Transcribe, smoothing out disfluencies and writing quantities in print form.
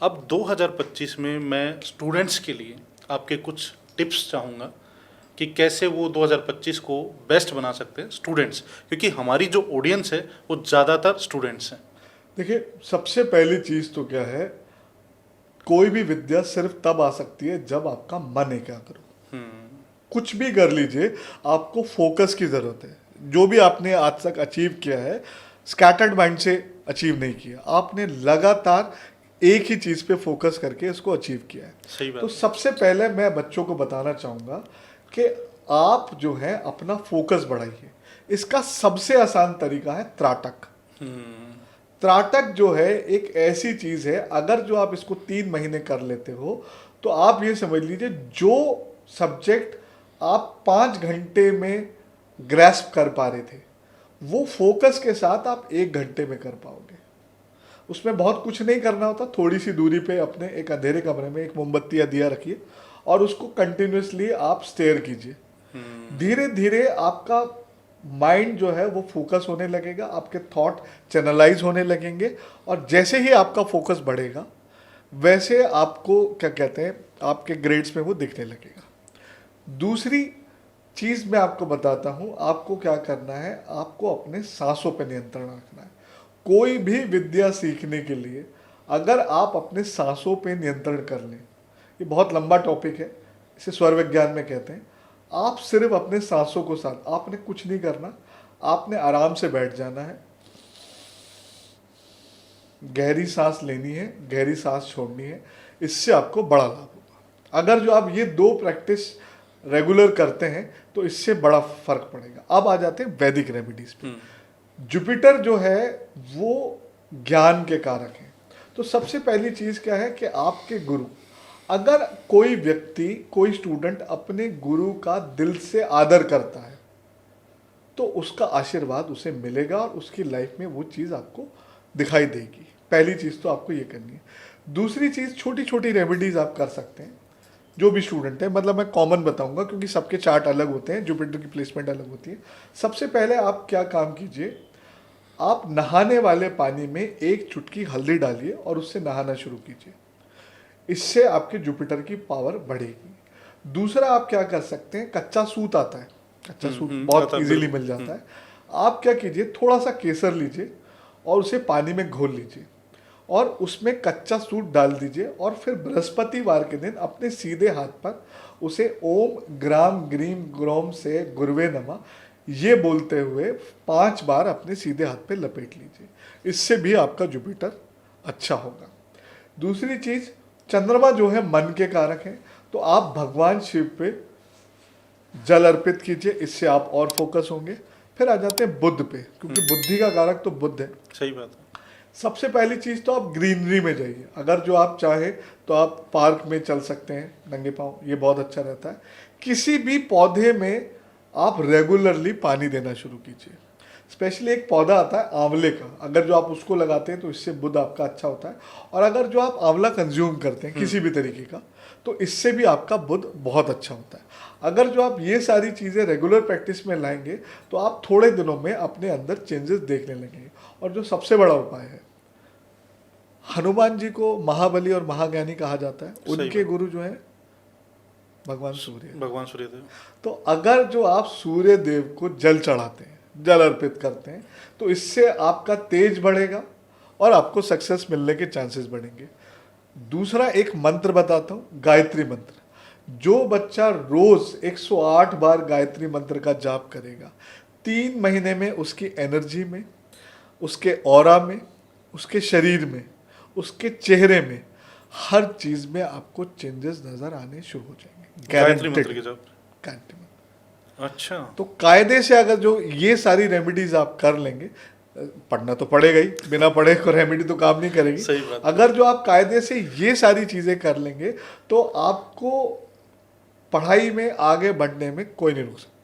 अब 2025 में मैं स्टूडेंट्स के लिए आपके कुछ टिप्स चाहूँगा कि कैसे वो 2025 को बेस्ट बना सकते हैं स्टूडेंट्स, क्योंकि हमारी जो ऑडियंस है वो ज़्यादातर स्टूडेंट्स हैं। देखिए, सबसे पहली चीज तो क्या है, कोई भी विद्या सिर्फ तब आ सकती है जब आपका मन एकाग्र हो। कुछ भी कर लीजिए, आपको फोकस की जरूरत है। जो भी आपने आज तक अचीव किया है, स्कैटर्ड माइंड से अचीव नहीं किया, आपने लगातार एक ही चीज पे फोकस करके इसको अचीव किया है। सही बात तो है। सबसे पहले मैं बच्चों को बताना चाहूंगा कि आप जो है अपना फोकस बढ़ाइए। इसका सबसे आसान तरीका है त्राटक। त्राटक जो है एक ऐसी चीज है, अगर जो आप इसको 3 महीने कर लेते हो तो आप ये समझ लीजिए, जो सब्जेक्ट आप 5 घंटे में ग्रैस्प कर पा रहे थे, वो फोकस के साथ आप 1 घंटे में कर पाओगे। उसमें बहुत कुछ नहीं करना होता, थोड़ी सी दूरी पे अपने एक अंधेरे कमरे में एक मोमबत्ती या दिया रखिए और उसको कंटिन्यूसली आप स्टेयर कीजिए। धीरे धीरे आपका माइंड जो है वो फोकस होने लगेगा, आपके थॉट चैनलाइज होने लगेंगे, और जैसे ही आपका फोकस बढ़ेगा वैसे आपको क्या कहते हैं, आपके ग्रेड्स में वो दिखने लगेगा। दूसरी चीज मैं आपको बताता हूं, आपको क्या करना है, आपको अपने सांसों पर नियंत्रण रखना है। कोई भी विद्या सीखने के लिए अगर आप अपने सांसों पे नियंत्रण कर लें, ये बहुत लंबा टॉपिक है, इसे स्वर विज्ञान में कहते हैं। आप सिर्फ अपने सांसों को साथ, आपने कुछ नहीं करना, आपने आराम से बैठ जाना है, गहरी सांस लेनी है, गहरी सांस छोड़नी है। इससे आपको बड़ा लाभ होगा। अगर जो आप ये 2 प्रैक्टिस रेगुलर करते हैं तो इससे बड़ा फर्क पड़ेगा। अब आ जाते हैं वैदिक रेमेडीज पे। जुपिटर जो है वो ज्ञान के कारक हैं। तो सबसे पहली चीज क्या है कि आपके गुरु, अगर कोई व्यक्ति, कोई स्टूडेंट अपने गुरु का दिल से आदर करता है तो उसका आशीर्वाद उसे मिलेगा और उसकी लाइफ में वो चीज़ आपको दिखाई देगी। पहली चीज़ तो आपको ये करनी है। दूसरी चीज़, छोटी छोटी रेमेडीज आप कर सकते हैं। जो भी स्टूडेंट है, मतलब मैं कॉमन बताऊंगा क्योंकि सबके चार्ट अलग होते हैं, जुपिटर की प्लेसमेंट अलग होती है। सबसे पहले आप क्या काम कीजिए, आप नहाने वाले पानी में 1 चुटकी हल्दी डालिए और उससे नहाना शुरू कीजिए। इससे आपके जुपिटर की पावर बढ़ेगी। दूसरा आप क्या कर सकते हैं, कच्चा सूत आता है, कच्चा सूत बहुत इजीली मिल जाता है। आप क्या कीजिए, थोड़ा सा केसर लीजिए और उसे पानी में घोल लीजिए और उसमें कच्चा सूत डाल दीजिए, और फिर बृहस्पतिवार के दिन अपने सीधे हाथ पर उसे ओम ग्राम ग्रीम ग्रोम से गुरुवे नमः ये बोलते हुए 5 बार अपने सीधे हाथ पे लपेट लीजिए। इससे भी आपका जुपिटर अच्छा होगा। दूसरी चीज, चंद्रमा जो है मन के कारक है, तो आप भगवान शिव पे जल अर्पित कीजिए, इससे आप और फोकस होंगे। फिर आ जाते हैं बुध पे, क्योंकि बुद्धि का कारक तो बुध है। सही बात है। सबसे पहली चीज तो आप ग्रीनरी में जाइए। अगर जो आप चाहे तो आप पार्क में चल सकते हैं नंगे पांव, ये बहुत अच्छा रहता है। किसी भी पौधे में आप रेगुलरली पानी देना शुरू कीजिए। स्पेशली एक पौधा आता है आंवले का, अगर जो आप उसको लगाते हैं तो इससे बुध आपका अच्छा होता है। और अगर जो आप आंवला कंज्यूम करते हैं किसी भी तरीके का, तो इससे भी आपका बुध बहुत अच्छा होता है। अगर जो आप ये सारी चीज़ें रेगुलर प्रैक्टिस में लाएंगे तो आप थोड़े दिनों में अपने अंदर चेंजेस देखने लगेंगे। और जो सबसे बड़ा उपाय है, हनुमान जी को महाबली और महाज्ञानी कहा जाता है, उनके गुरु जो है भगवान सूर्य, भगवान सूर्यदेव। तो अगर जो आप सूर्य देव को जल चढ़ाते हैं, जल अर्पित करते हैं, तो इससे आपका तेज बढ़ेगा और आपको सक्सेस मिलने के चांसेस बढ़ेंगे। दूसरा एक मंत्र बताता हूँ, गायत्री मंत्र। जो बच्चा रोज 108 बार गायत्री मंत्र का जाप करेगा, 3 महीने में उसकी एनर्जी में, उसके ऑरा में, उसके शरीर में, उसके चेहरे में, हर चीज में आपको चेंजेस नजर आने शुरू हो जाएंगे। गायत्री मंत्र के जाप। गायत्री मंत्र। अच्छा। तो कायदे से अगर जो ये सारी रेमेडीज आप कर लेंगे, पढ़ना तो पड़ेगा ही, बिना पढ़े को रेमेडी तो काम नहीं करेगी। सही बात। अगर जो आप कायदे से ये सारी चीजें कर लेंगे तो आपको पढ़ाई में आगे बढ़ने में कोई नहीं रोक सकता।